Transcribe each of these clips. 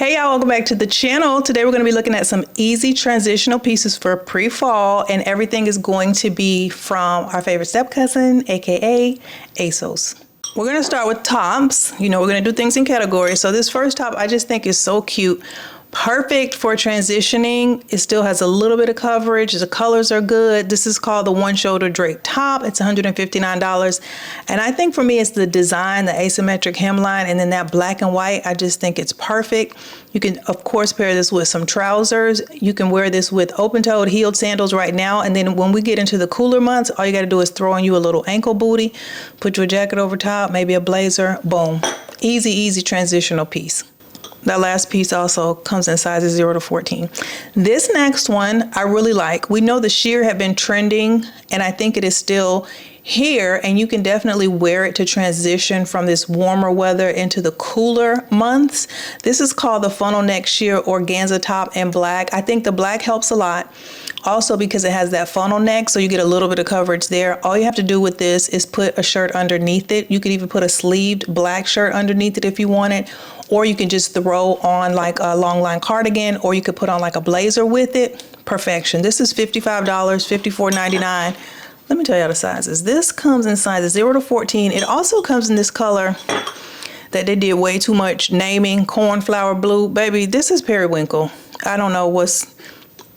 Hey y'all, welcome back to the channel. Today we're going to be looking at some easy transitional pieces for pre-fall, and everything is going to be from our favorite step cousin, aka ASOS. We're going to start with tops. You know, we're going to do things in categories. So this first top I just think is so cute. Perfect for transitioning. It still has a little bit of coverage. The colors are good. This is called the one shoulder drape top. It's $159. And I think for me, it's the design, the asymmetric hemline, and then that black and white. I just think it's perfect. You can, of course, pair this with some trousers. You can wear this with open-toed heeled sandals right now. And then when we get into the cooler months, all you got to do is throw on you a little ankle booty, put your jacket over top, maybe a blazer, boom. Easy, easy transitional piece. That last piece also comes in sizes 0 to 14. This next one I really like. We know the sheer have been trending, and I think it is still here, and you can definitely wear it to transition from this warmer weather into the cooler months. This is called the funnel neck sheer organza top in black. I think the black helps a lot. Also because it has that funnel neck, so you get a little bit of coverage there. All you have to do with this is put a shirt underneath it. You could even put a sleeved black shirt underneath it if you want it, or you can just throw on like a long line cardigan, or you could put on like a blazer with it. Perfection. This is $55, $54.99. Let me tell you the sizes. This comes in sizes 0 to 14. It also comes in this color that they did way too much naming, cornflower blue. Baby, this is periwinkle. I don't know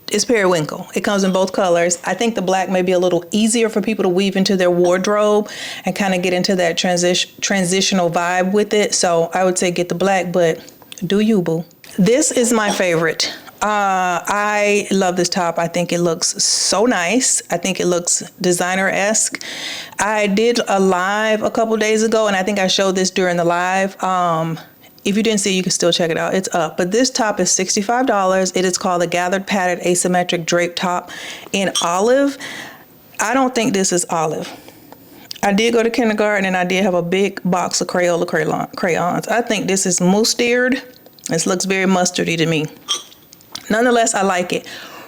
it's periwinkle. It comes in both colors. I think the black may be a little easier for people to weave into their wardrobe and kind of get into that transitional vibe with it. So I would say get the black, but do you, boo. This is my favorite. I love this top. I think it looks so nice. I think it looks designer-esque. I did a live a couple days ago, and I think I showed this during the live. If you didn't see it, you can still check it out. It's up. But this top is $65. It is called the Gathered Padded Asymmetric Drape Top in olive. I don't think this is olive. I did go to kindergarten, and I did have a big box of Crayola crayons. I think this is mustard. This looks very mustardy to me. Nonetheless, I like it.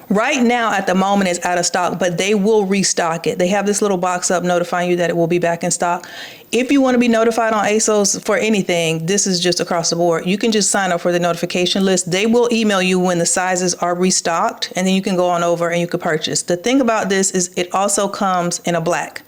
Right now, at the moment, it's out of stock, but they will restock it. They have this little box up notifying you that it will be back in stock. If you want to be notified on ASOS for anything, this is just across the board. You can just sign up for the notification list. They will email you when the sizes are restocked, and then you can go on over and you can purchase. The thing about this is it also comes in a black.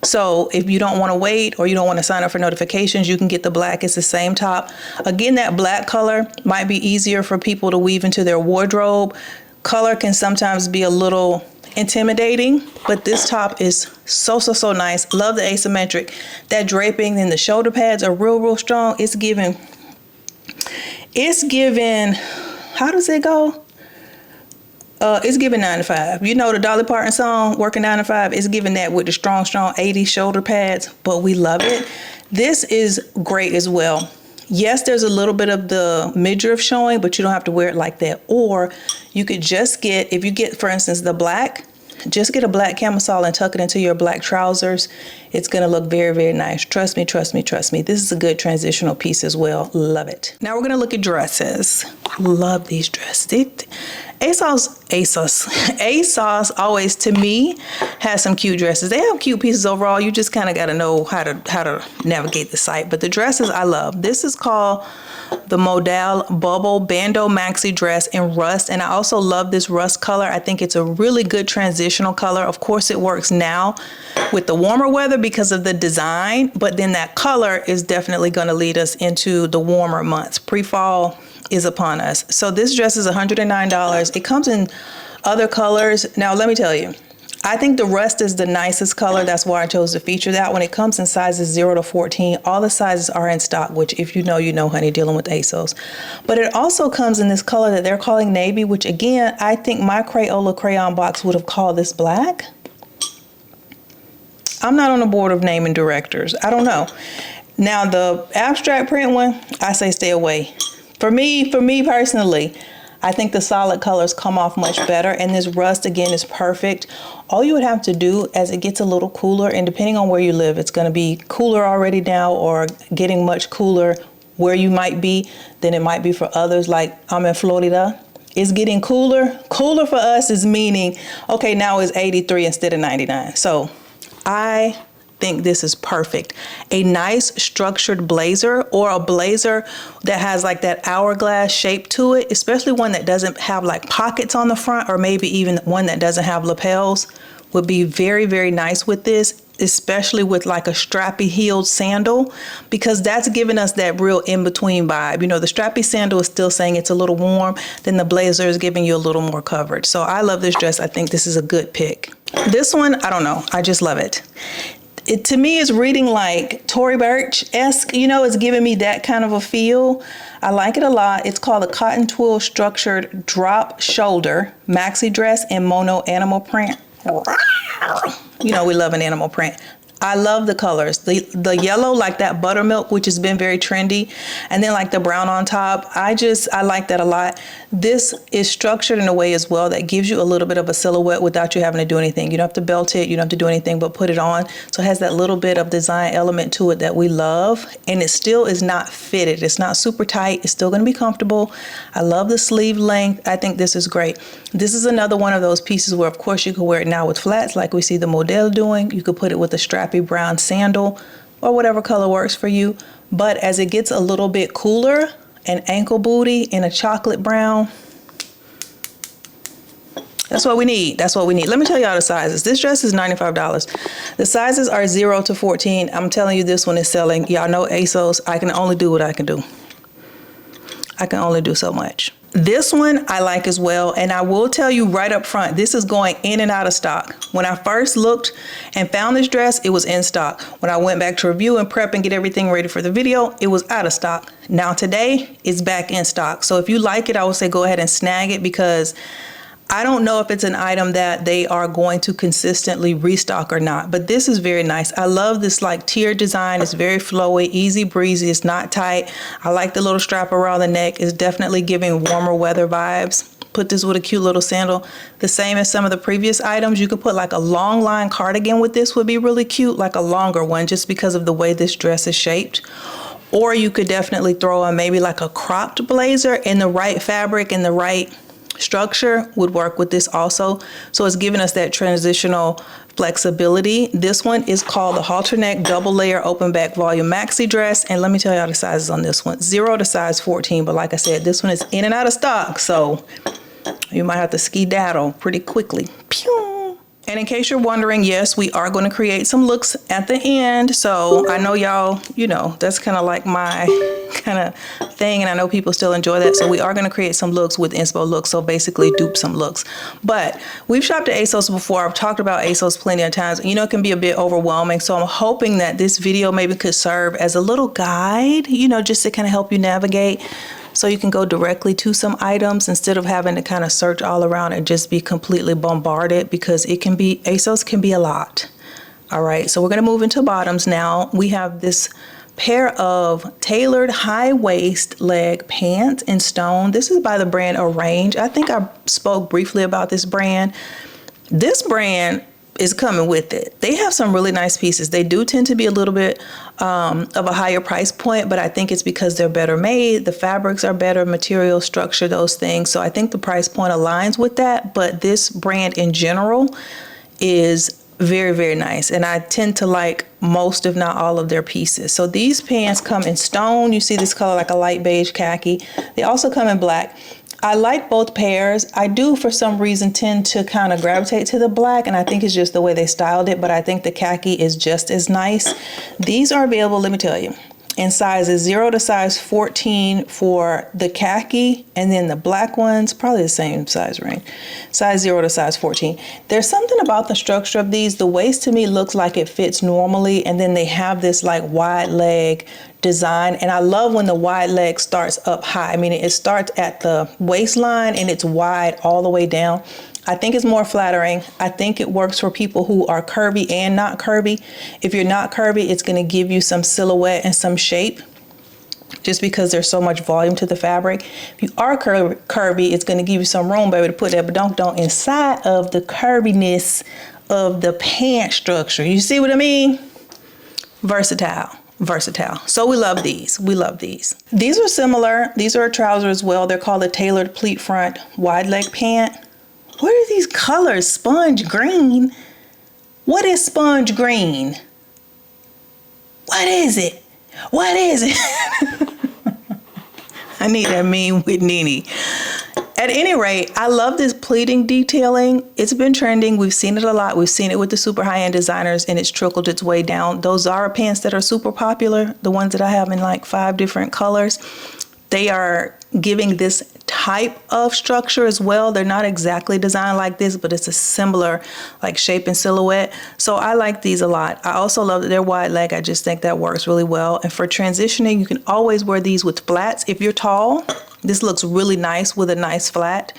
So if you don't want to wait or you don't want to sign up for notifications, you can get the black. It's the same top. Again, that black color might be easier for people to weave into their wardrobe. Color can sometimes be a little intimidating, but this top is so nice. Love the asymmetric. That draping and the shoulder pads are real strong. It's giving, how does it go? It's giving 9 to 5. You know the Dolly Parton song, Working 9 to 5? It's giving that with the strong 80 shoulder pads, but we love it. This is great as well. Yes, there's a little bit of the midriff showing, but you don't have to wear it like that. Or you could just get, if you get, for instance, the black, just get a black camisole and tuck it into your black trousers. It's going to look very nice. Trust me. This is a good transitional piece as well. Love it. Now we're going to look at dresses. Love these dresses. ASOS always, to me, has some cute dresses. They have cute pieces overall. You just kind of got to know how to navigate the site. But the dresses I love. This is called the Modal Bubble Bandeau Maxi Dress in Rust. And I also love this rust color. I think it's a really good transitional color. Of course, it works now with the warmer weather because of the design. But then that color is definitely going to lead us into the warmer months. Pre-fall is upon us. So this dress is $109. It comes in other colors. Now, let me tell you, I think the rust is the nicest color. That's why I chose to feature that one. It comes in sizes 0 to 14. All the sizes are in stock, which if you know, honey, dealing with ASOS. But it also comes in this color that they're calling navy, which again, I think my Crayola crayon box would have called this black. I'm not on the board of naming directors. I don't know. Now, the abstract print one, I say stay away. For me personally, I think the solid colors come off much better, and this rust again is perfect. All you would have to do as it gets a little cooler, and depending on where you live, it's going to be cooler already now or getting much cooler where you might be than it might be for others. Like I'm in Florida, it's getting cooler. Cooler for us is meaning, okay, now it's 83 instead of 99. So I think this is perfect. A nice structured blazer, or a blazer that has like that hourglass shape to it, especially one that doesn't have like pockets on the front, or maybe even one that doesn't have lapels, would be very, very nice with this, especially with like a strappy heeled sandal, because that's giving us that real in-between vibe. You know, the strappy sandal is still saying it's a little warm, then the blazer is giving you a little more coverage. So I love this dress. I think this is a good pick. This one, I don't know, I just love it. It to me is reading like Tory Burch-esque, you know, it's giving me that kind of a feel. I like it a lot. It's called a cotton twill structured drop shoulder maxi dress in mono animal print. You know, we love an animal print. I love the colors. The yellow, like that buttermilk, which has been very trendy, and then like the brown on top. I like that a lot. This is structured in a way as well that gives you a little bit of a silhouette without you having to do anything. You don't have to belt it. You don't have to do anything but put it on. So it has that little bit of design element to it that we love. And it still is not fitted. It's not super tight. It's still going to be comfortable. I love the sleeve length. I think this is great. This is another one of those pieces where, of course, you could wear it now with flats like we see the model doing. You could put it with a strappy brown sandal or whatever color works for you. But as it gets a little bit cooler, an ankle booty in a chocolate brown, that's what we need. That's what we need. Let me tell y'all the sizes. This dress is $95. The sizes are 0 to 14. I'm telling you, this one is selling. Y'all know ASOS. I can only do what I can do. I can only do so much. This one I like as well, and I will tell you right up front, this is going in and out of stock. When I first looked and found this dress, it was in stock. When I went back to review and prep and get everything ready for the video, it was out of stock. Now today, it's back in stock. So if you like it, I would say go ahead and snag it, because I don't know if it's an item that they are going to consistently restock or not, but this is very nice. I love this like tier design. It's very flowy, easy breezy. It's not tight. I like the little strap around the neck. It's definitely giving warmer weather vibes. Put this with a cute little sandal. The same as some of the previous items. You could put like a long line cardigan with this, would be really cute, like a longer one, just because of the way this dress is shaped. Or you could definitely throw on maybe like a cropped blazer in the right fabric and the right structure would work with this also. So it's giving us that transitional flexibility. This one is called the halter neck double layer open back volume maxi dress, and let me tell y'all the sizes on this one. 0 to size 14, but like I said, this one is in and out of stock, so you might have to skedaddle pretty quickly. Pew! And in case you're wondering, yes, we are going to create some looks at the end. So I know y'all, you know, that's kind of like my kind of thing, and I know people still enjoy that. So we are going to create some looks with inspo looks, so basically dupe some looks. But we've shopped at ASOS before. I've talked about ASOS plenty of times. You know, it can be a bit overwhelming. So I'm hoping that this video maybe could serve as a little guide, you know, just to kind of help you navigate, so you can go directly to some items instead of having to kind of search all around and just be completely bombarded, because it can be, ASOS can be a lot. All right, so we're gonna move into bottoms now. We have this pair of tailored high waist leg pants in stone. This is by the brand Arrange. I think I spoke briefly about this brand. This brand is coming with it. They have some really nice pieces. They do tend to be a little bit of a higher price point, but I think it's because they're better made. The fabrics are better, material, structure, those things. So I think the price point aligns with that, but this brand in general is very, very nice. And I tend to like most, if not all, of their pieces. So these pants come in stone. You see this color, like a light beige khaki. They also come in black. I like both pairs. I do, for some reason, tend to kind of gravitate to the black, and I think it's just the way they styled it, but I think the khaki is just as nice. These are available, let me tell you, in sizes 0 to size 14 for the khaki, and then the black ones, probably the same size range, size 0 to size 14. There's something about the structure of these. The waist to me looks like it fits normally, and then they have this like wide leg design, and I love when the wide leg starts up high. I mean, it starts at the waistline and it's wide all the way down. I think it's more flattering. I think it works for people who are curvy and not curvy. If you're not curvy, it's going to give you some silhouette and some shape, just because there's so much volume to the fabric. If you are curvy, it's going to give you some room, baby, to put that badonk inside of the curviness of the pant structure. You see what I mean? Versatile. So we love these. We love these. These are similar. These are a trouser as well. They're called a tailored pleat front wide leg pant. What are these colors? Sponge green. What is sponge green? What is it? What is it? I need that meme with Nene. At any rate, I love this pleating detailing. It's been trending. We've seen it a lot. We've seen it with the super high-end designers, and it's trickled its way down. Those Zara pants that are super popular, the ones that I have in like 5 different colors, they are giving this type of structure as well. They're not exactly designed like this, but it's a similar like shape and silhouette. So I like these a lot. I also love that they're wide leg. I just think that works really well. And for transitioning, you can always wear these with flats. If you're tall, this looks really nice with a nice flat.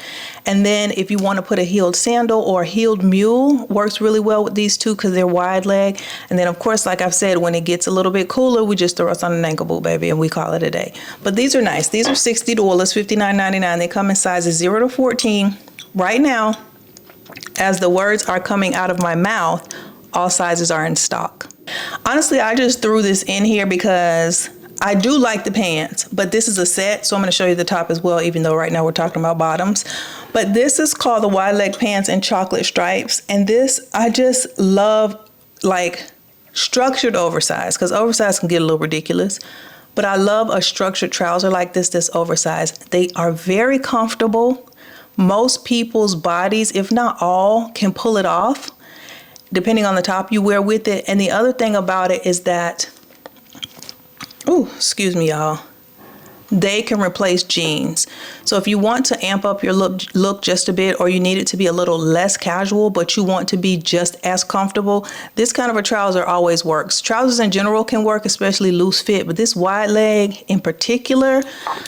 And then if you want to put a heeled sandal or a heeled mule, works really well with these two because they're wide leg. And then of course, like I've said, when it gets a little bit cooler, we just throw us on an ankle boot, baby, and we call it a day. But these are nice. These are $60, $59.99. They come in sizes 0 to 14. Right now, as the words are coming out of my mouth, all sizes are in stock. Honestly, I just threw this in here because I do like the pants, but this is a set, so I'm going to show you the top as well, even though right now we're talking about bottoms. But this is called the wide leg pants in chocolate stripes, and this, I just love like structured oversized, because oversized can get a little ridiculous, but I love a structured trouser like this that's oversized. They are very comfortable. Most people's bodies, if not all, can pull it off, depending on the top you wear with it. And the other thing about it is that, oh, excuse me, y'all, they can replace jeans. So if you want to amp up your look just a bit, or you need it to be a little less casual, but you want to be just as comfortable, this kind of a trouser always works. Trousers in general can work, especially loose fit, but this wide leg in particular,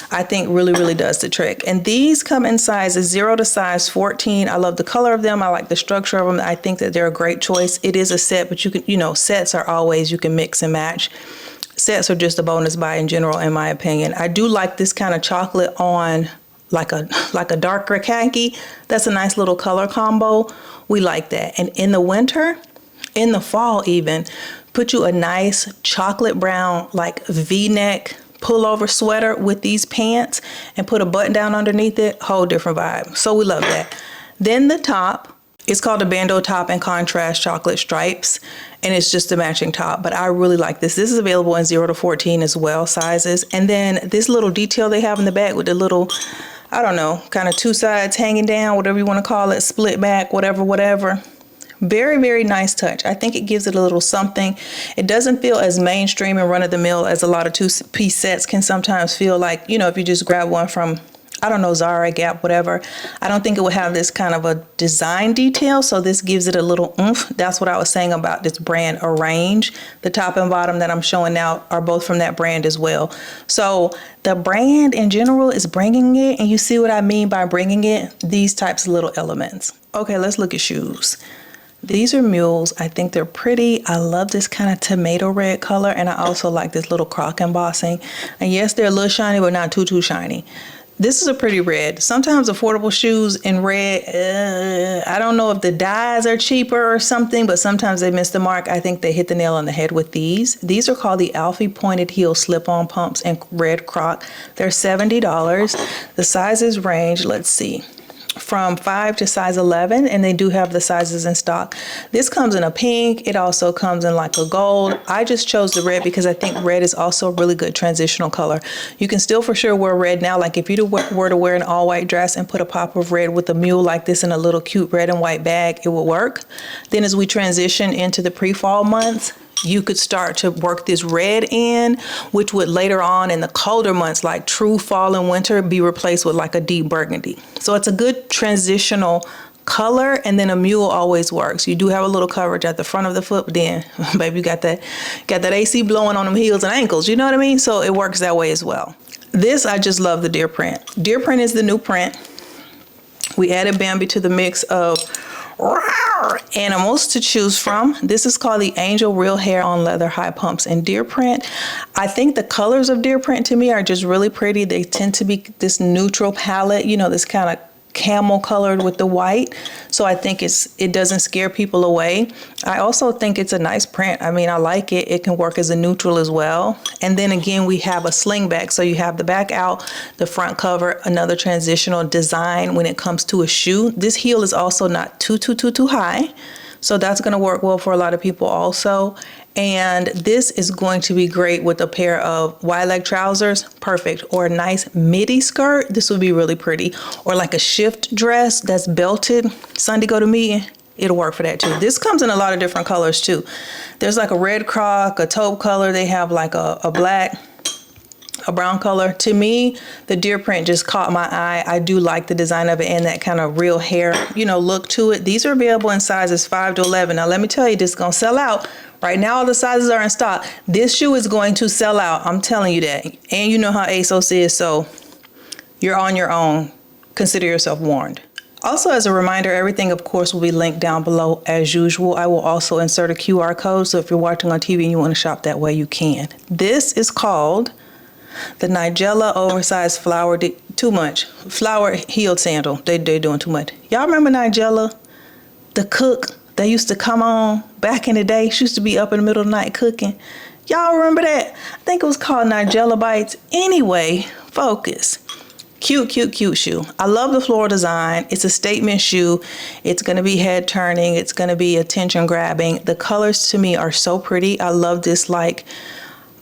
I think really, really does the trick. And these come in sizes 0 to size 14. I love the color of them. I like the structure of them. I think that they're a great choice. It is a set, but you can, you know, sets are always, you can mix and match. Sets are just a bonus buy in general, in my opinion. I do like this kind of chocolate on like a darker khaki. That's a nice little color combo. We like that. And in the winter, in the fall even, put you a nice chocolate brown like V-neck pullover sweater with these pants and put a button down underneath it. Whole different vibe. So we love that. Then the top. It's called a bandeau top in contrast chocolate stripes, and it's just a matching top, but I really like this. This is available in 0 to 14 as well, sizes. And then this little detail they have in the back with the little, I don't know, kind of 2 sides hanging down, whatever you want to call it, split back, whatever. Very, very nice touch. I think it gives it a little something. It doesn't feel as mainstream and run-of-the-mill as a lot of 2-piece sets can sometimes feel like, you know, if you just grab one from, I don't know, Zara, Gap, whatever. I don't think it would have this kind of a design detail, so this gives it a little oomph. That's what I was saying about this brand Arrange. The top and bottom that I'm showing now are both from that brand as well. So the brand in general is bringing it, and you see what I mean by bringing it? These types of little elements. Okay, let's look at shoes. These are mules. I think they're pretty. I love this kind of tomato red color, and I also like this little croc embossing. And yes, they're a little shiny, but not too shiny. This is a pretty red. Sometimes affordable shoes in red, I don't know if the dyes are cheaper or something, but sometimes they miss the mark. I think they hit the nail on the head with these. These are called the Alfie Pointed Heel Slip-On Pumps in red croc. They're $70. The sizes range, let's see, from 5 to size 11, and they do have the sizes in stock. This comes in a pink. It also comes in like a gold. I just chose the red because I think red is also a really good transitional color. You can still for sure wear red now. Like if you were to wear an all white dress and put a pop of red with a mule like this in a little cute red and white bag, it will work. Then as we transition into the pre-fall months, you could start to work this red in, which would later on in the colder months, like true fall and winter, be replaced with like a deep burgundy. So it's a good transitional color, and then a mule always works. You do have a little coverage at the front of the foot, but then, baby, you got that AC blowing on them heels and ankles, you know what I mean? So it works that way as well. This, I just love the deer print. Deer print is the new print. We added Bambi to the mix of animals to choose from. This is called the Angel Real Hair on Leather High Pumps in deer print. I think the colors of deer print to me are just really pretty. They tend to be this neutral palette, you know, this kind of camel colored with the white. So I think it doesn't scare people away. I also think it's a nice print. I mean, I like it. It can work as a neutral as well. And then again, we have a sling back. So you have the back out, the front cover, another transitional design when it comes to a shoe. This heel is also not too high. So that's going to work well for a lot of people also. And this is going to be great with a pair of wide leg trousers, perfect, or a nice midi skirt. This would be really pretty. Or like a shift dress that's belted, Sunday go to meeting, it'll work for that too. This comes in a lot of different colors too. There's like a red croc, a taupe color, they have like a black, a brown color. To me, the deer print just caught my eye. I do like the design of it and that kind of real hair, you know, look to it. These are available in sizes 5 to 11. Now let me tell you, this is gonna sell out. Right now, all the sizes are in stock. This shoe is going to sell out. I'm telling you that. And you know how ASOS is, so you're on your own. Consider yourself warned. Also, as a reminder, everything, of course, will be linked down below as usual. I will also insert a QR code, so if you're watching on TV and you want to shop that way, you can. This is called the Nigella oversized flower heeled sandal. They're doing too much. Y'all remember Nigella, the cook? They used to come on back in the day. She used to be up in the middle of the night cooking. Y'all remember that? I think it was called Nigella Bites. Anyway, focus. Cute, cute, cute shoe. I love the floral design. It's a statement shoe. It's going to be head turning. It's going to be attention grabbing. The colors to me are so pretty. I love this like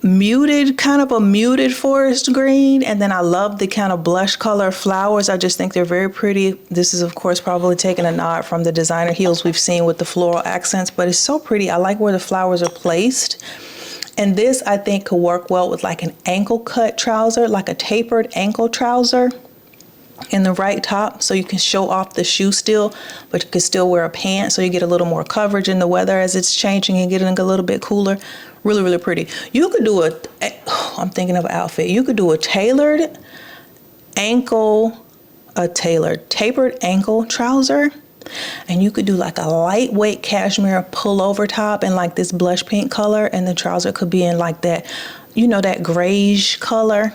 muted, kind of a muted forest green, and then I love the kind of blush color flowers. I just think they're very pretty. This is of course probably taking a nod from the designer heels we've seen with the floral accents, but it's so pretty. I like where the flowers are placed. And this I think could work well with like an ankle cut trouser, like a tapered ankle trouser in the right top, so you can show off the shoe still, but you can still wear a pant so you get a little more coverage in the weather as it's changing and getting a little bit cooler. Really, really pretty. You could do I'm thinking of an outfit. You could do a tapered ankle trouser, and you could do like a lightweight cashmere pullover top in like this blush pink color, and the trouser could be in like that, you know, that grayish color.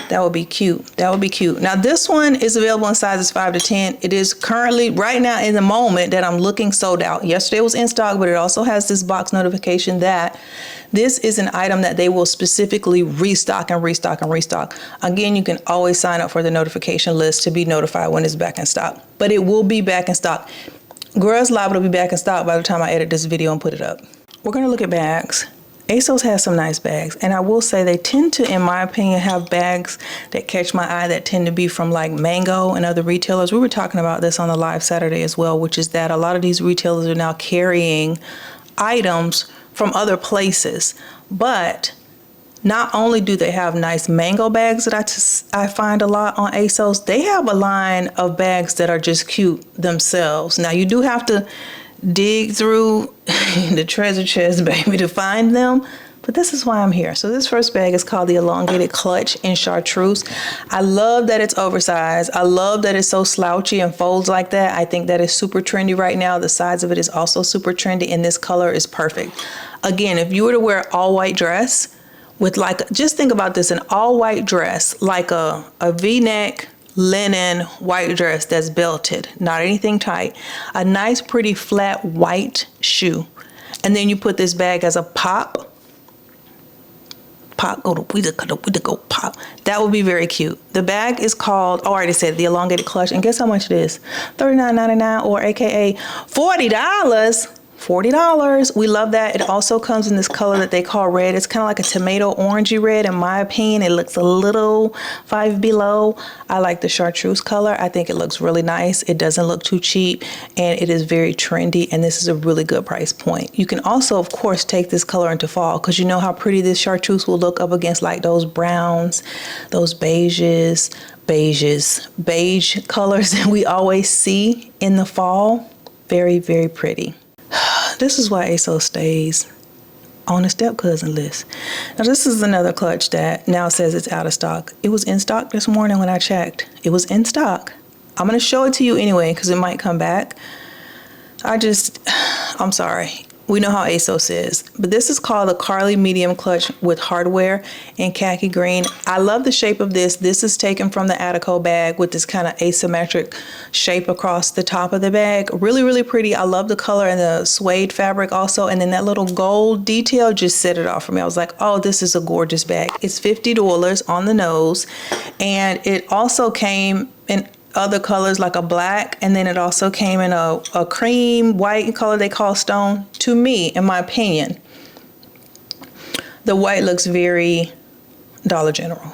That would be cute. That would be cute. Now this one is available in sizes 5 to 10. It is currently, right now in the moment that I'm looking, sold out. Yesterday it was in stock, but it also has this box notification that this is an item that they will specifically restock and restock and restock. Again, you can always sign up for the notification list to be notified when it's back in stock, but it will be back in stock. Girls Live will be back in stock by the time I edit this video and put it up. We're gonna look at bags. ASOS has some nice bags, and I will say they tend to, in my opinion, have bags that catch my eye that tend to be from like Mango and other retailers. We were talking about this on the live Saturday as well, which is that a lot of these retailers are now carrying items from other places. But not only do they have nice Mango bags that I find a lot on ASOS, they have a line of bags that are just cute themselves. Now you do have to dig through the treasure chest, baby, to find them, but this is why I'm here. So this first bag is called the Elongated Clutch in Chartreuse. I love that it's oversized. I love that it's so slouchy and folds like that. I think that is super trendy right now. The size of it is also super trendy, and this color is perfect. Again, if you were to wear an all white dress with like, just think about this, an all white dress, like a V-neck linen white dress that's belted, not anything tight, a nice pretty flat white shoe, and then you put this bag as a pop, that would be very cute. The bag is called, oh, I already said, the Elongated Clutch, and guess how much it is? $39.99, or aka $40. $40. We love that. It also comes in this color that they call red. It's kind of like a tomato orangey red. In my opinion, it looks a little Five Below. I like the chartreuse color. I think it looks really nice. It doesn't look too cheap, and it is very trendy, and this is a really good price point. You can also, of course, take this color into fall, because you know how pretty this chartreuse will look up against like those browns, those beige colors that we always see in the fall. Very, very pretty. This is why ASOS stays on the step cousin list. Now this is another clutch that now says it's out of stock. It was in stock this morning when I checked. It was in stock. I'm gonna show it to you anyway because it might come back. I'm sorry. We know how ASOS is, but this is called a Carly medium clutch with hardware in khaki green. I love the shape of this. This is taken from the Attico bag with this kind of asymmetric shape across the top of the bag. Really, really pretty. I love the color and the suede fabric also. And then that little gold detail just set it off for me. I was like, oh, this is a gorgeous bag. It's $50 on the nose. And it also came in other colors like a black, and then it also came in a cream white color they call stone. To me, in my opinion, the white looks very Dollar General.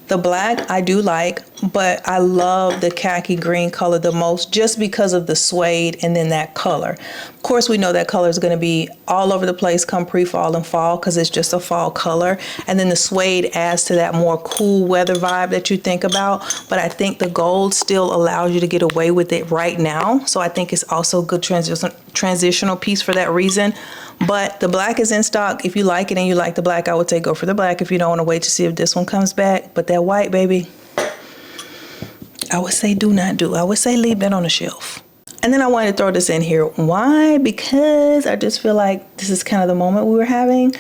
The black I do like, but I love the khaki green color the most just because of the suede and then that color. Of course, we know that color is going to be all over the place come pre-fall and fall because it's just a fall color. And then the suede adds to that more cool weather vibe that you think about. But I think the gold still allows you to get away with it right now. So I think it's also a good transitional piece for that reason. But the black is in stock. If you like it and you like the black, I would say go for the black if you don't want to wait to see if this one comes back. But that white, baby, I would say do not do. I would say leave that on the shelf. And then I wanted to throw this in here. Why? Because I just feel like this is kind of the moment we were having.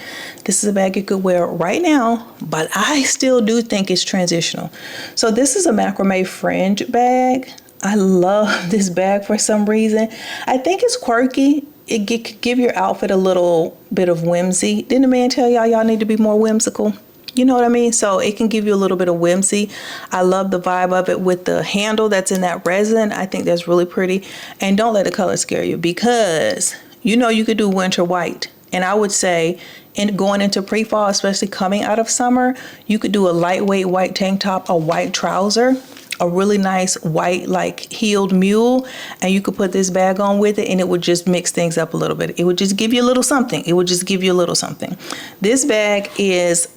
This is a bag you could wear right now, but I still do think it's transitional. So this is a macrame fringe bag. I love this bag for some reason. I think it's quirky. It could give your outfit a little bit of whimsy. Didn't the man tell y'all need to be more whimsical? You know what I mean? So it can give you a little bit of whimsy. I love the vibe of it with the handle that's in that resin. I think that's really pretty. And don't let the color scare you because you know you could do winter white. And I would say in going into pre-fall, especially coming out of summer, you could do a lightweight white tank top, a white trouser, a really nice white like heeled mule, and you could put this bag on with it and it would just mix things up a little bit. It would just give you a little something. It would just give you a little something. This bag is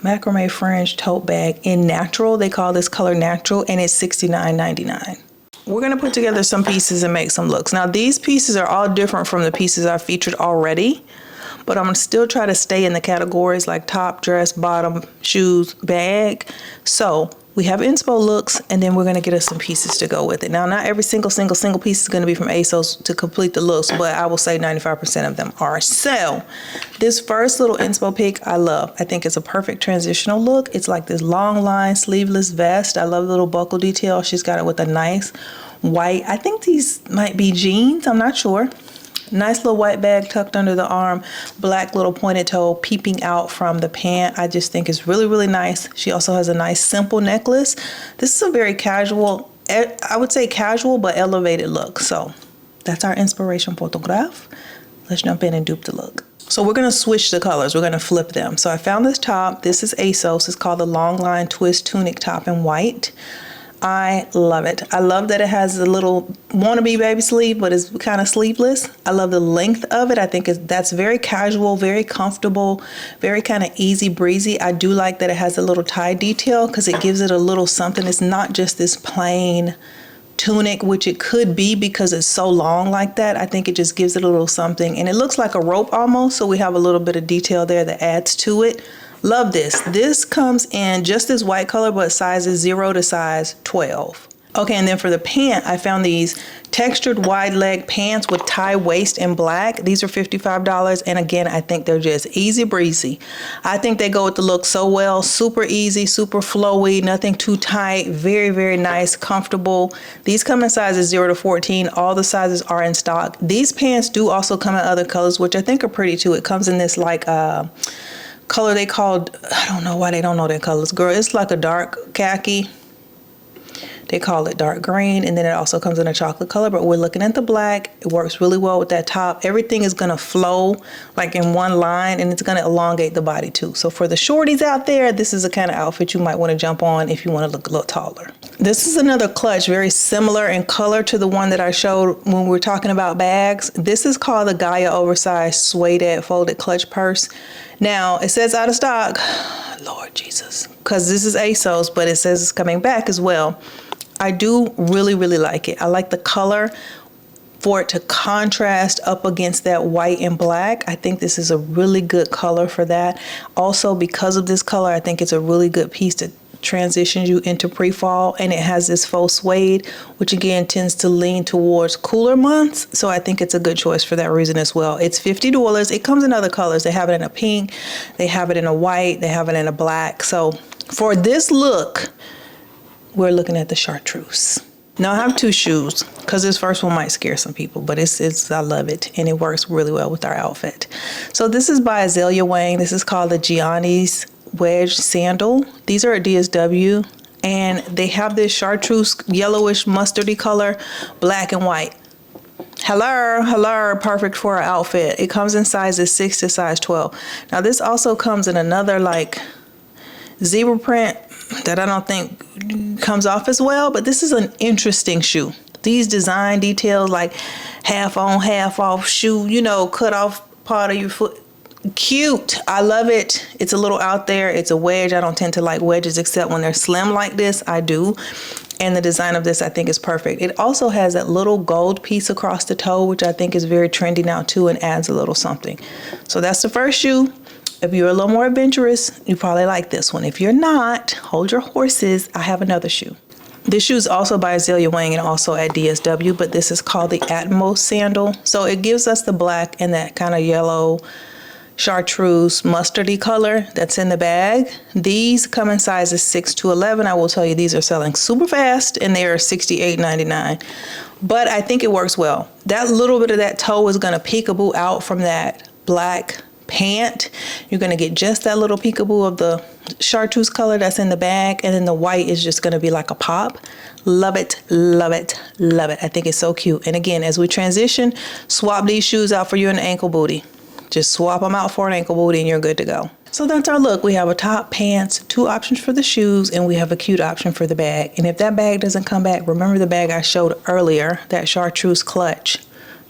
macrame fringe tote bag in natural. They call this color natural and it's $69.99. We're going to put together some pieces and make some looks. Now these pieces are all different from the pieces I've featured already, but I'm going to still try to stay in the categories like top, dress, bottom, shoes, bag. So we have inspo looks, and then we're going to get us some pieces to go with it. Now, not every single piece is going to be from ASOS to complete the looks, but I will say 95% of them are. So this first little inspo pick I love. I think it's a perfect transitional look. It's like this long line sleeveless vest. I love the little buckle detail. She's got it with a nice white, I think these might be jeans. I'm not sure. Nice little white bag tucked under the arm, black little pointed toe peeping out from the pant. I just think it's really, really nice. She also has a nice simple necklace. This is a very casual, I would say casual, but elevated look. So that's our inspiration photograph. Let's jump in and dupe the look. So we're going to switch the colors. We're going to flip them. So I found this top. This is ASOS. It's called the Long Line Twist Tunic Top in white. I love it. I love that it has a little wannabe baby sleeve, but it's kind of sleeveless. I love the length of it. I think that's very casual, very comfortable, very kind of easy breezy. I do like that it has a little tie detail because it gives it a little something. It's not just this plain tunic, which it could be because it's so long like that. I think it just gives it a little something, and it looks like a rope almost, so we have a little bit of detail there that adds to it. Love this. This comes in just this white color, but sizes 0 to size 12. Okay, and then for the pant, I found these textured wide leg pants with tie waist in black. These are $55, and again, I think they're just easy breezy. I think they go with the look so well. Super easy, super flowy, nothing too tight, very, very nice, comfortable. These come in sizes 0 to 14. All the sizes are in stock. These pants do also come in other colors, which I think are pretty too. It comes in this like color they called, I don't know why they don't know their colors, girl. It's like a dark khaki. They call it dark green, and then it also comes in a chocolate color, but we're looking at the black. It works really well with that top. Everything is gonna flow like in one line, and it's gonna elongate the body too. So for the shorties out there, this is the kind of outfit you might wanna jump on if you wanna look a little taller. This is another clutch, very similar in color to the one that I showed when we were talking about bags. This is called the Gaia Oversized Suede Folded Clutch Purse. Now, it says out of stock, Lord Jesus, because this is ASOS, but it says it's coming back as well. I do really, really like it. I like the color for it to contrast up against that white and black. I think this is a really good color for that. Also, because of this color, I think it's a really good piece to transition you into pre-fall, and it has this faux suede, which again tends to lean towards cooler months. So I think it's a good choice for that reason as well. It's $50. It comes in other colors. They have it in a pink, they have it in a white, they have it in a black. So for this look, we're looking at the chartreuse. Now I have two shoes because this first one might scare some people, but it's I love it, and it works really well with our outfit. So this is by Azalea Wang. This is called the Gianni's Wedge Sandal. These are at DSW, and they have this chartreuse yellowish mustardy color, black and white. Hello, perfect for our outfit. It comes in sizes 6 to size 12. Now this also comes in another like zebra print that I don't think comes off as well, but this is an interesting shoe. These design details like half on, half off shoe, you know, cut off part of your foot. Cute. I love it. It's a little out there. It's a wedge. I don't tend to like wedges except when they're slim like this. I do. And the design of this I think is perfect. It also has that little gold piece across the toe, which I think is very trendy now too, and adds a little something. So that's the first shoe. If you're a little more adventurous, you probably like this one. If you're not, hold your horses. I have another shoe. This shoe is also by Azalea Wang and also at DSW, but this is called the Atmos sandal. So it gives us the black and that kind of yellow chartreuse mustardy color that's in the bag. These come in sizes 6 to 11. I will tell you these are selling super fast and they are $68.99. But I think it works well. That little bit of that toe is going to peekaboo out from that black pant. You're going to get just that little peekaboo of the chartreuse color that's in the bag, and then the white is just going to be like a pop. Love it, love it, love it. I think it's so cute. And again, as we transition, swap these shoes out for you an ankle booty. Just swap them out for an ankle booty and you're good to go. So that's our look. We have a top, pants, 2 options for the shoes, and we have a cute option for the bag. And if that bag doesn't come back, remember the bag I showed earlier, that chartreuse clutch.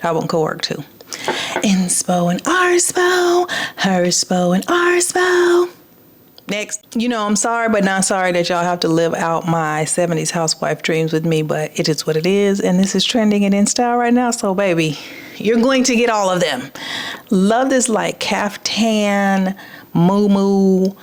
That one could work too. Inspo and Arspo, Herspo and Arspo. Next, you know, I'm sorry, but not sorry that y'all have to live out my 70s housewife dreams with me, but it is what it is. And this is trending and in style right now. So baby, you're going to get all of them. Love this like caftan, muumuu,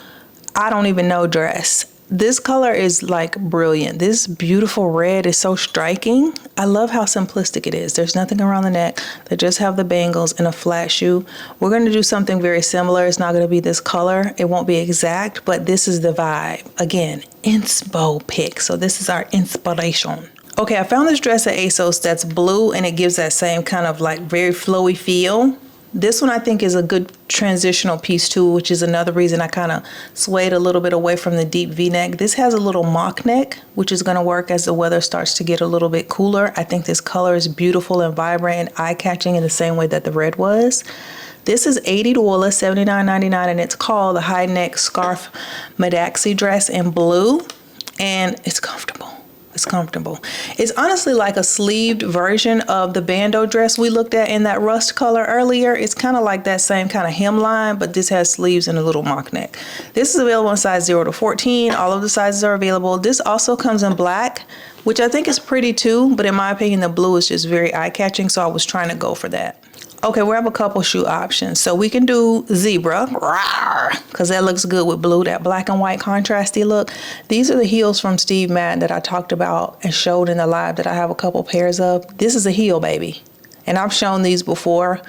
I don't even know dress. This color is like brilliant. This beautiful red is so striking. I love how simplistic it is. There's nothing around the neck. They just have the bangles and a flat shoe. We're going to do something very similar. It's not going to be this color. It won't be exact, but this is the vibe. Again, inspo pick. So this is our inspiration. Okay, I found this dress at ASOS that's blue and it gives that same kind of like very flowy feel. This one I think is a good transitional piece too, which is another reason I kind of swayed a little bit away from the deep V-neck. This has a little mock neck, which is going to work as the weather starts to get a little bit cooler. I think this color is beautiful and vibrant and eye-catching in the same way that the red was. This is 80 Douala, $79.99, and it's called the high neck scarf Madaxi dress in blue, and it's comfortable. It's comfortable. It's honestly like a sleeved version of the bandeau dress we looked at in that rust color earlier. It's kind of like that same kind of hemline, but this has sleeves and a little mock neck. This is available in size 0 to 14. All of the sizes are available. This also comes in black, which I think is pretty too, but in my opinion, the blue is just very eye-catching, so I was trying to go for that. Okay, we have a couple shoe options. So we can do zebra, because that looks good with blue, that black and white contrasty look. These are the heels from Steve Madden that I talked about and showed in the live that I have a couple pairs of. This is a heel, baby. And I've shown these before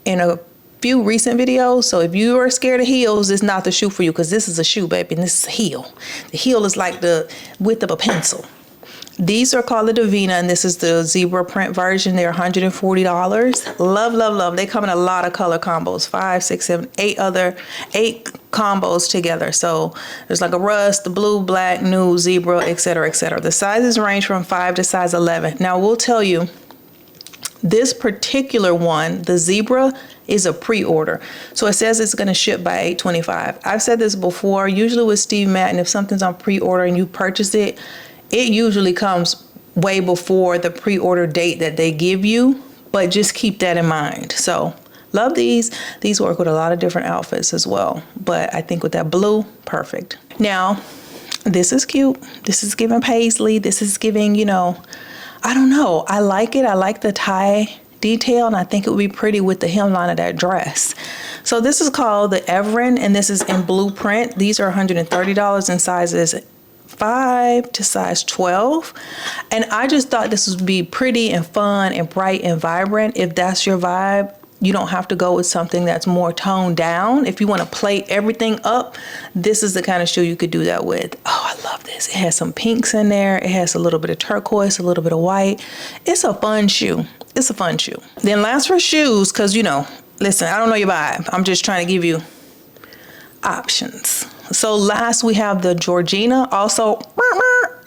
in a few recent videos. So if you are scared of heels, it's not the shoe for you, because this is a shoe, baby, and this is a heel. The heel is like the width of a pencil. These are called the Davina, and this is the zebra print version. They're $140. Love, love, love. They come in a lot of color combos, 5, 6, 7, 8 combos together. So there's like a rust, the blue, black, nude, zebra, etc., etc. The sizes range from 5 to size 11. Now we'll tell you, this particular one, the zebra, is a pre-order. So it says it's going to ship by 8/25. I've said this before, usually with Steve Madden, if something's on pre-order and you purchase it, it usually comes way before the pre-order date that they give you, but just keep that in mind. So love these. These work with a lot of different outfits as well, but I think with that blue, perfect. Now, this is cute. This is giving paisley. This is giving, you know, I don't know. I like it. I like the tie detail, and I think it would be pretty with the hemline of that dress. So this is called the Everin, and this is in blue print. These are $130 in sizes 5 to size 12, and I just thought this would be pretty and fun and bright and vibrant. If that's your vibe, you don't have to go with something that's more toned down. If you want to play everything up, this is the kind of shoe you could do that with. Oh, I love this. It has some pinks in there. It has a little bit of turquoise, a little bit of white. It's a fun shoe. It's a fun shoe. Then last for shoes, because, you know, listen, I don't know your vibe. I'm just trying to give you options. So last we have the Georgina, also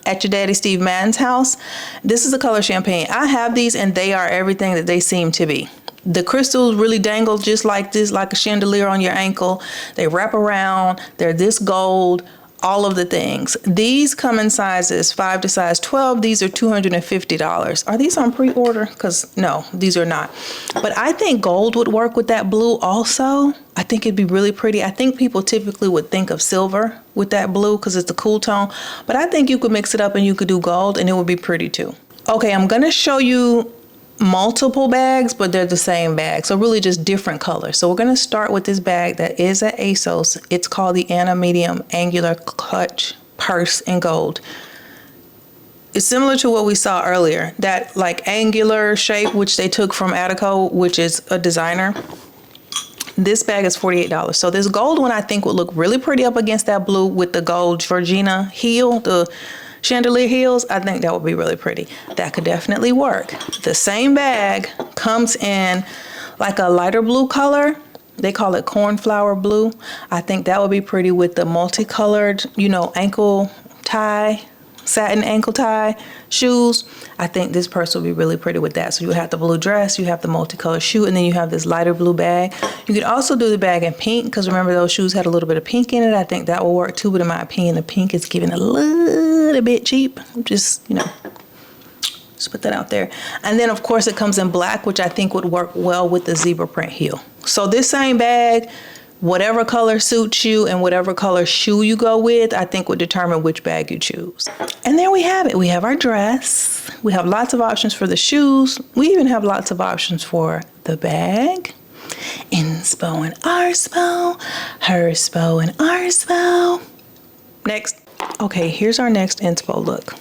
at your daddy Steve Madden's house. This is the color Champagne. I have these and they are everything that they seem to be. The crystals really dangle just like this, like a chandelier on your ankle. They wrap around, they're this gold, all of the things. These come in sizes 5 to size 12. These are $250. Are these on pre-order? Because no, these are not. But I think gold would work with that blue also. I think it'd be really pretty. I think people typically would think of silver with that blue because it's a cool tone. But I think you could mix it up and you could do gold and it would be pretty too. Okay, I'm gonna show you multiple bags, but they're the same bag, so really just different colors. So we're going to start with this bag that is at ASOS. It's called the Anna Medium Angular Clutch Purse in gold. It's similar to what we saw earlier, that like angular shape which they took from Attico, which is a designer. This bag is $48. So this gold one I think would look really pretty up against that blue with the gold Georgina heel, the chandelier heels. I think that would be really pretty. That could definitely work. The same bag comes in like a lighter blue color. They call it cornflower blue. I think that would be pretty with the multicolored, you know, ankle tie, satin ankle tie shoes. I think this purse will be really pretty with that. So you have the blue dress, you have the multicolored shoe, and then you have this lighter blue bag. You could also do the bag in pink because remember those shoes had a little bit of pink in it. I think that will work too, but in my opinion, the pink is giving a little bit cheap. Just, you know, just put that out there. And then of course it comes in black, which I think would work well with the zebra print heel. So this same bag, whatever color suits you and whatever color shoe you go with, I think would determine which bag you choose. And there we have it. We have our dress. We have lots of options for the shoes. We even have lots of options for the bag. Inspo and Arspo, Herspo and Arspo. Next. Okay, here's our next inspo look.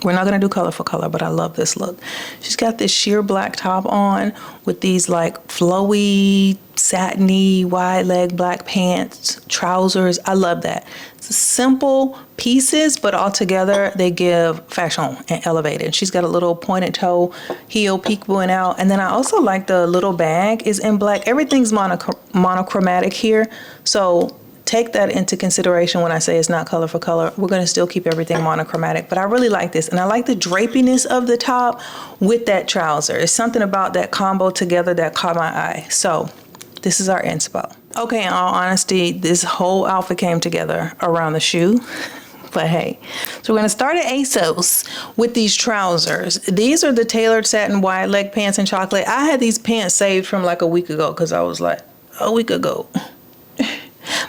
We're not gonna do color for color, but I love this look. She's got this sheer black top on with these like flowy, satiny, wide leg black pants, trousers. I love that. It's simple pieces, but all together they give fashion and elevated. She's got a little pointed toe heel peekabooing out. And then I also like the little bag is in black. Everything's monochromatic here. So take that into consideration when I say it's not color for color. We're gonna still keep everything monochromatic, but I really like this. And I like the drapiness of the top with that trouser. It's something about that combo together that caught my eye. So this is our inspo. Okay, in all honesty, this whole outfit came together around the shoe. But hey, so we're gonna start at ASOS with these trousers. These are the tailored satin wide leg pants in chocolate. I had these pants saved from like a week ago because I was like, a week ago.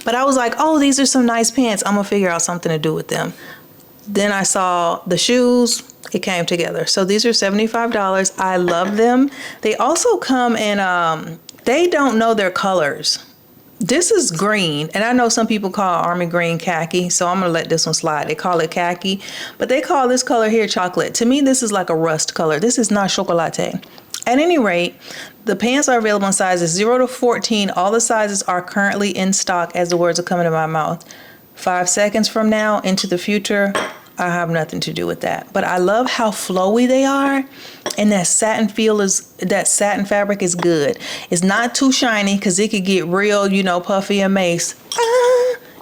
But I was like, oh, these are some nice pants. I'm gonna figure out something to do with them. Then I saw the shoes, it came together. So these are $75. I love them. They also come in, they don't know their colors. This is green, and I know some people call army green khaki, so I'm gonna let this one slide. They call it khaki, but they call this color here chocolate. To me, this is like a rust color. This is not chocolate. At any rate, the pants are available in sizes 0 to 14. All the sizes are currently in stock as the words are coming to my mouth. 5 seconds from now into the future, I have nothing to do with that. But I love how flowy they are, and that satin that satin fabric is good. It's not too shiny because it could get real, you know, puffy and mace.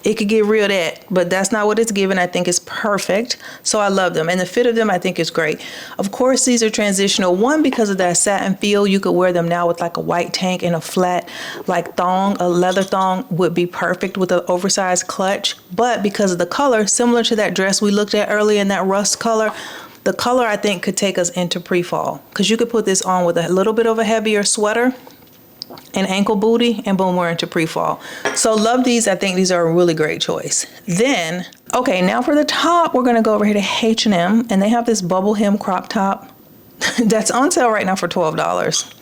It could get real that, but that's not what it's giving. I think it's perfect. So I love them. And the fit of them I think is great. Of course, these are transitional. One, because of that satin feel, you could wear them now with like a white tank and a flat like thong, a leather thong would be perfect with an oversized clutch. But because of the color, similar to that dress we looked at earlier in that rust color, the color I think could take us into pre-fall. Because you could put this on with a little bit of a heavier sweater and ankle booty, and boom, we're into pre-fall. So love these. I think these are a really great choice. Then, okay, now for the top, we're gonna go over here to H&M, and they have this bubble hem crop top that's on sale right now for $12.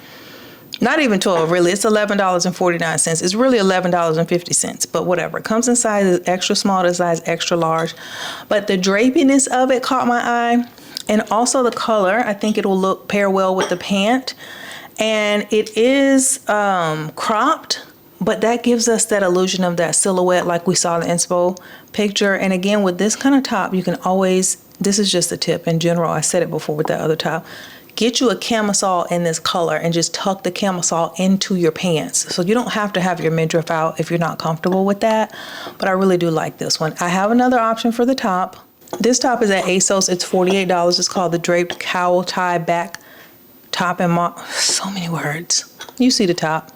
Not even 12, really. It's $11.49. It's really $11.50, but whatever. It comes in sizes extra small to size extra large. But the drapiness of it caught my eye, and also the color. I think it will pair well with the pant. And it is cropped, but that gives us that illusion of that silhouette like we saw in the inspo picture. And again, with this kind of top, you can always, this is just a tip in general, I said it before with that other top, get you a camisole in this color and just tuck the camisole into your pants. So you don't have to have your midriff out if you're not comfortable with that, but I really do like this one. I have another option for the top. This top is at ASOS. It's $48. It's called the draped cowl tie back top and so many words. You see the top.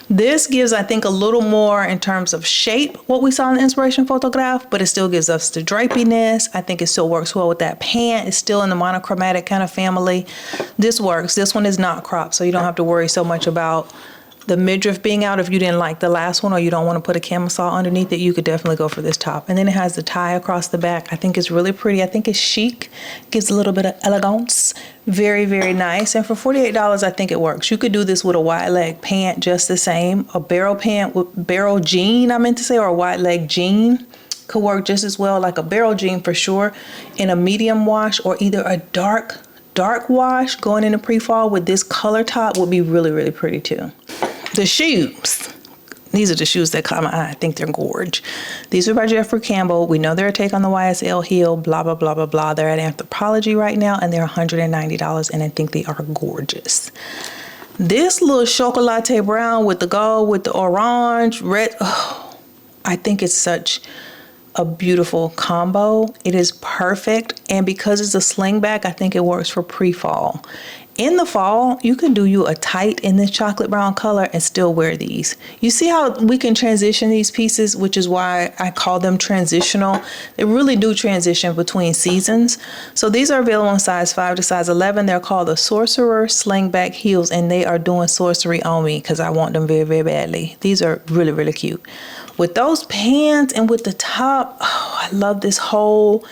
This gives, I think, a little more in terms of shape, what we saw in the inspiration photograph, but it still gives us the drapiness. I think it still works well with that pant. It's still in the monochromatic kind of family. This works. This one is not cropped, so you don't have to worry so much about the midriff being out. If you didn't like the last one or you don't want to put a camisole underneath it, you could definitely go for this top. And then it has the tie across the back. I think it's really pretty. I think it's chic. Gives a little bit of elegance. Very, very nice. And for $48, I think it works. You could do this with a wide leg pant just the same. A barrel pant with barrel jean, I meant to say, or a wide leg jean could work just as well. Like a barrel jean for sure in a medium wash, or either a dark wash going into pre-fall with this color top would be really, really pretty too. The shoes. These are the shoes that caught my eye. I think they're gorge. These are by Jeffrey Campbell. We know they're a take on the YSL heel, blah, blah, blah, blah, blah. They're at Anthropologie right now, and they're $190, and I think they are gorgeous. This little chocolate brown with the gold, with the orange, red, oh, I think it's such a beautiful combo. It is perfect, and because it's a slingback, I think it works for pre-fall. In the fall, you can do you a tight in this chocolate brown color and still wear these. You see how we can transition these pieces, which is why I call them transitional. They really do transition between seasons. So these are available in size 5 to size 11. They're called the Sorcerer Slingback Heels, and they are doing sorcery on me because I want them very, very badly. These are really, really cute. With those pants and with the top, oh, I love this whole.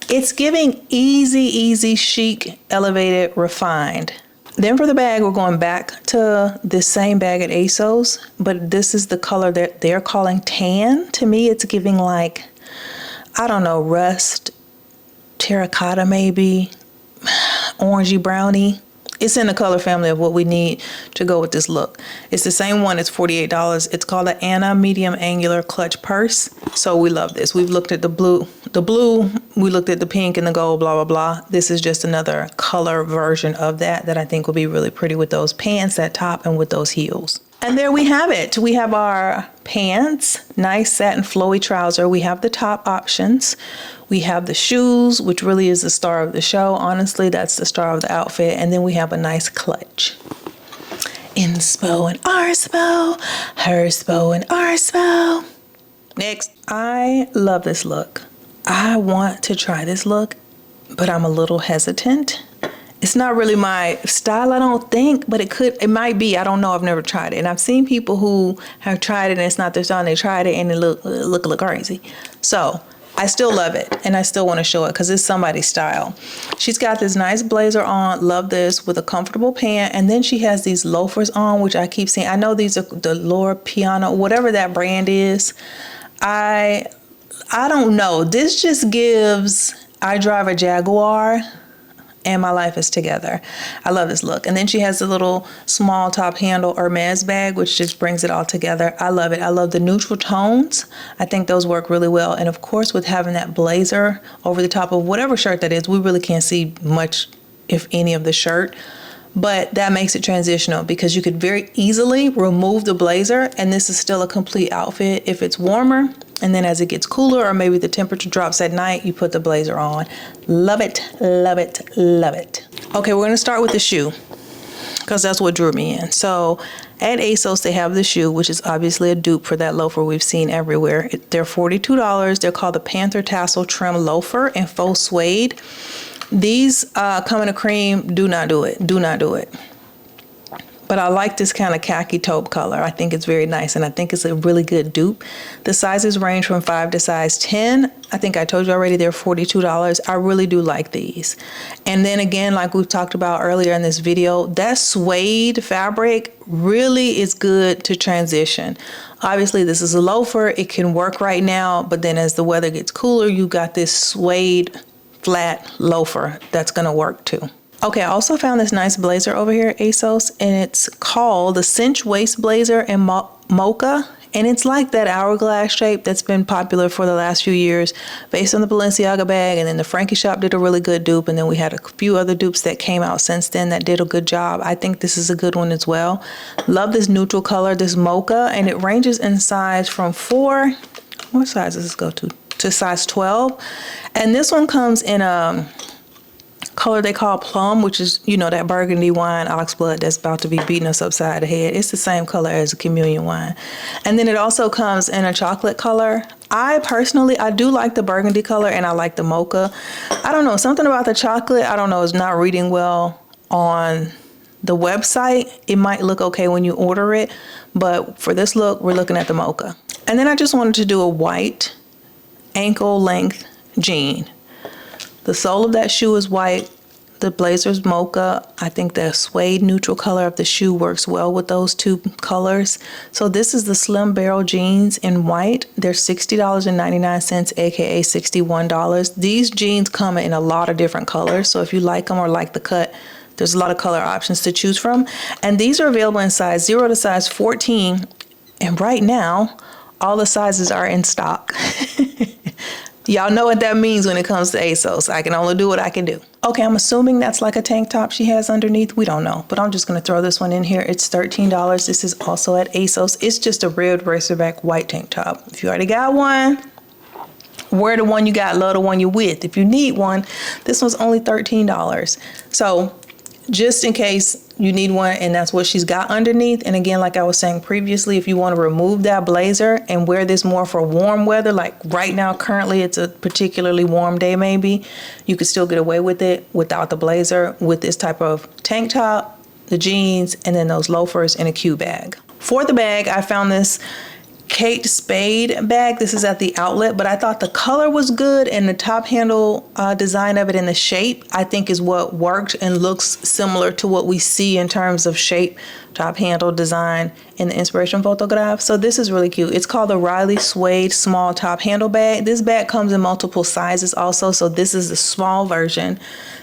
It's giving easy, chic, elevated, refined. Then for the bag, we're going back to this same bag at ASOS, but this is the color that they're calling tan. To me, it's giving like, I don't know, rust, terracotta maybe, orangey brownie. It's in the color family of what we need to go with this look. It's the same one. It's $48. It's called the Anna Medium Angular Clutch Purse. So we love this. We've looked at the blue, we looked at the pink and the gold, blah, blah, blah. This is just another color version of that I think will be really pretty with those pants, that top, and with those heels. And there we have it. We have our pants, nice satin flowy trouser. We have the top options. We have the shoes, which really is the star of the show. Honestly, that's the star of the outfit. And then we have a nice clutch. Inspo and Arspo, Herspo and Arspo. Next, I love this look. I want to try this look, but I'm a little hesitant. It's not really my style, I don't think, but it might be. I don't know. I've never tried it. And I've seen people who have tried it and it's not their style and they tried it and it look crazy. So I still love it and I still want to show it because it's somebody's style. She's got this nice blazer on, love this, with a comfortable pant, and then she has these loafers on, which I keep seeing. I know these are the Loro Piana, whatever that brand is. I don't know. This just gives, I drive a Jaguar and my life is together. I love this look. And then she has a little small top handle Hermes bag, which just brings it all together. I love it. I love the neutral tones. I think those work really well. And of course, with having that blazer over the top of whatever shirt that is, we really can't see much, if any, of the shirt. But that makes it transitional because you could very easily remove the blazer and this is still a complete outfit if it's warmer. And then as it gets cooler or maybe the temperature drops at night, you put the blazer on. Love it, love it, love it. Okay, we're gonna start with the shoe because that's what drew me in. So at ASOS, they have the shoe, which is obviously a dupe for that loafer we've seen everywhere. They're $42. They're called the Panther Tassel Trim Loafer in faux suede. These come in a cream. Do not do it. Do not do it. But I like this kind of khaki taupe color. I think it's very nice, and I think it's a really good dupe. The sizes range from 5 to size 10. I think I told you already they're $42. I really do like these. And then again, like we talked about earlier in this video, that suede fabric really is good to transition. Obviously, this is a loafer. It can work right now, but then as the weather gets cooler, you got this suede flat loafer that's gonna work too. Okay, I also found this nice blazer over here at ASOS, and it's called the cinch waist blazer in mocha, and it's like that hourglass shape that's been popular for the last few years based on the Balenciaga bag, and then the Frankie shop did a really good dupe, and then we had a few other dupes that came out since then that did a good job. I think this is a good one as well. Love this neutral color, this mocha, and it ranges in size from 4, what size does this go to? to size 12. And this one comes in a color they call plum, which is, you know, that burgundy wine, oxblood that's about to be beating us upside the head. It's the same color as a communion wine. And then it also comes in a chocolate color. I personally do like the burgundy color, and I like the mocha. I don't know, something about the chocolate, I don't know, is not reading well on the website. It might look okay when you order it, but for this look, we're looking at the mocha. And then I just wanted to do a white ankle length jean. The sole of that shoe is white. The blazer's mocha. I think the suede neutral color of the shoe works well with those two colors. So this is the slim barrel jeans in white. They're $60.99, aka $61. These jeans come in a lot of different colors. So if you like them or like the cut, there's a lot of color options to choose from. And these are available in size 0 to size 14. And right now, all the sizes are in stock. Y'all know what that means when it comes to ASOS. I can only do what I can do. Okay, I'm assuming that's like a tank top she has underneath. We don't know, but I'm just gonna throw this one in here. It's $13. This is also at ASOS. It's just a red racerback white tank top. If you already got one, wear the one you got, love the one you're with. If you need one, this one's only $13. So just in case you need one, and that's what she's got underneath. And again, like I was saying previously, if you want to remove that blazer and wear this more for warm weather, like right now, currently it's a particularly warm day maybe, you could still get away with it without the blazer with this type of tank top, the jeans, and then those loafers in a Q bag. For the bag, I found this Kate Spade bag. This is at the outlet, but I thought the color was good, and the top handle design of it and the shape I think is what worked and looks similar to what we see in terms of shape, top handle design in the inspiration photograph. So this is really cute. It's called the Riley Suede small top handle bag. This bag comes in multiple sizes also, so this is the small version.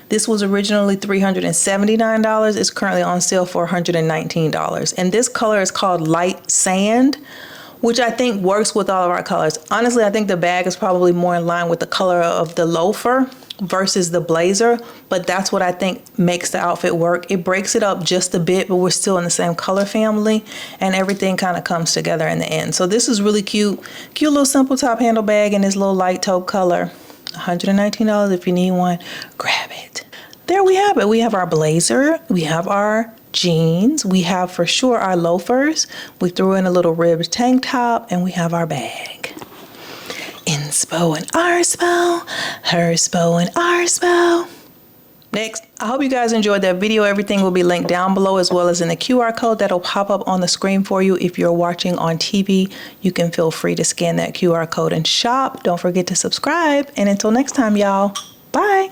This was originally $379. It's currently on sale for $119. And this color is called Light Sand, which I think works with all of our colors. Honestly, I think the bag is probably more in line with the color of the loafer versus the blazer, but that's what I think makes the outfit work. It breaks it up just a bit, but we're still in the same color family, and everything kind of comes together in the end. So this is really cute. Cute little simple top handle bag in this little light taupe color. $119. If you need one, grab it. There we have it. We have our blazer, we have our jeans, we have for sure our loafers, we threw in a little ribbed tank top, and we have our bag. Inspo and Arspo, Herspo and Arspo. Next, I hope you guys enjoyed that video. Everything will be linked down below, as well as in the QR code that'll pop up on the screen for you. If you're watching on TV, you can feel free to scan that QR code and shop. Don't forget to subscribe, and until next time, y'all, bye.